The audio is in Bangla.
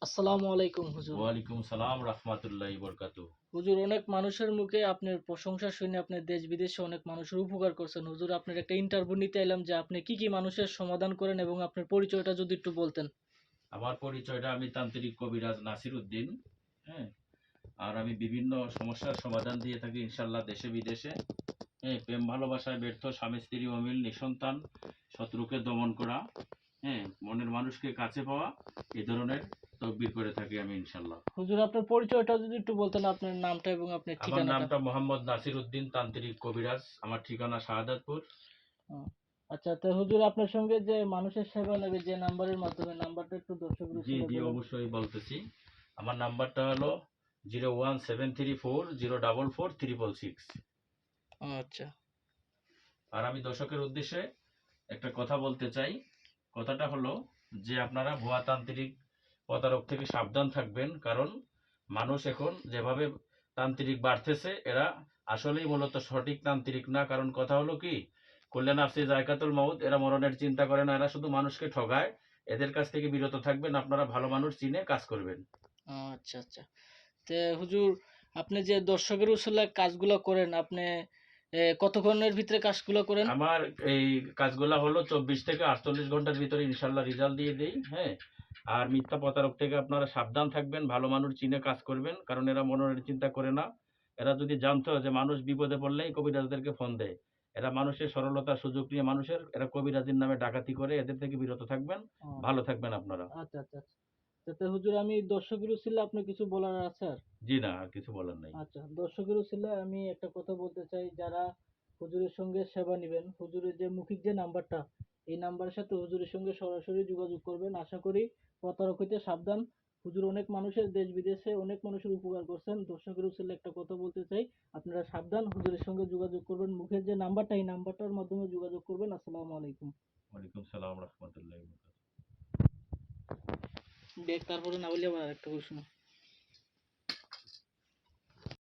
আসসালামু আলাইকুম হুজুর। ওয়ালাইকুম সালাম রাহমাতুল্লাহি বরকাতু। হুজুর, অনেক মানুষের মুখে আপনার প্রশংসা শুনে আপনি দেশ বিদেশে অনেক মানুষের উপকার করছেন। হুজুর, আপনার একটা ইন্টারভিউ নিতে এলাম যে আপনি কি কি মানুষের সমাধান করেন এবং আপনার পরিচয়টা যদি একটু বলতেন। আমার পরিচয়টা আমি তান্ত্রিক কবিরাজ নাসির উদ্দিন। হ্যাঁ, আর আমি বিভিন্ন সমস্যার সমাধান দিয়ে থাকি ইনশাল্লাহ দেশে বিদেশে। হ্যাঁ, প্রেম ভালোবাসায় ব্যর্থ স্বামী স্ত্রী অমিল নিঃসন্তান শত্রুকে দমন করা, হ্যাঁ, মনের মানুষকে কাছে পাওয়া, এই ধরনের তকবির করে থাকি আমি ইনশাল্লাহ। হুজুর, আপনার পরিচয়টা যদি একটু বলতেন, আপনার নামটা এবং আপনার আমার ঠিকানাটা। নামটা মোহাম্মদ নাসির উদ্দিন, তান্ত্রিক কবিরাজ। আমার ঠিকানা শাহাদাতপুর। ও, আচ্ছা, তো হুজুর, আপনার সঙ্গে যে মানুষের সেবা নেবে যে নাম্বারের মাধ্যমে, নাম্বারটা একটু দর্শক জি ছিল জি, বলেন। অবশ্যই বলতেছি। আমার নাম্বারটা হলো 01734044366। আচ্ছা। আর আমি দর্শকের উদ্দেশ্যে একটা কথা বলতে চাই। কথাটা হলো যে আপনারা ভুয়া তান্ত্রিক প্রতারক থেকে সাবধান থাকবেন, কারণ মানুষ এখন যেভাবে তান্ত্রিক বাড়তেছে এরা আসলেই মূলত সঠিক তান্ত্রিক না। কারণ কথা হলো কি, কল্যাণ আসছে জায়কাতুল মাউত, এরা মরণের চিন্তা করে না, এরা শুধু মানুষকে ঠগায়। এদের কাছ থেকে বিরত থাকবেন, আপনারা ভালো মানুষ চিনে কাজ করবেন। আচ্ছা, আচ্ছা। তে হুজুর, আপনি যে দর্শকের উসুলে কাজগুলো করেন, আপনি কতক্ষণের ভিতরে কাজগুলো করেন? আমার এই কাজগুলা হলো 24 থেকে 48 ঘন্টার ভিতরে ইনশাল্লাহ রেজাল্ট দিয়ে দেই। হ্যাঁ, আর মিথ্যা প্রতারক থেকে আপনারা সাবধান থাকবেন, ভালো মানুষ চিনে কাজ করবেন, কারণ এরা মনের চিন্তা করে না। এরা যদি জানতো যে মানুষ বিপদে পড়লেই কবিরাজদেরকে ফোন দেয়, এরা মানুষের সরলতার সুযোগ নিয়ে এরা কবিরাজির নামে ডাকাতি করে। এদের থেকে বিরত থাকবেন, ও, ভালো থাকবেন আপনারা। আচ্ছা, আচ্ছা, আচ্ছা। তাতে হুজুর, আমি দর্শকের উছিলা আপনার কিছু বলার আছে আর? জি না, আর কিছু বলার নাই। আচ্ছা, দর্শকের উছিলা আমি একটা কথা বলতে চাই, যারা হুজুরের সঙ্গে সেবা নেবেন, হুজুরের যে মৌখিক যে নাম্বারটা, এই নাম্বারের সাথে হুজুরের সঙ্গে সরাসরি যোগাযোগ করবেন। আশা করি প্রতারক হইতে সাবধান। হুজুর অনেক মানুষের দেশ বিদেশে অনেক মানুষের উপকার করছেন। দর্শকের উছিলা একটা কথা বলতে চাই, আপনারা সাবধান, হুজুরের সঙ্গে যোগাযোগ করবেন। মুখের যে নাম্বারটা, এই নাম্বারটার মাধ্যমে যোগাযোগ করবেন। আসসালামু আলাইকুম। ওয়ালাইকুম সালাম রহমতুল্লাহ। দেখ, তারপরে না বললে আবার একটা প্রশ্ন।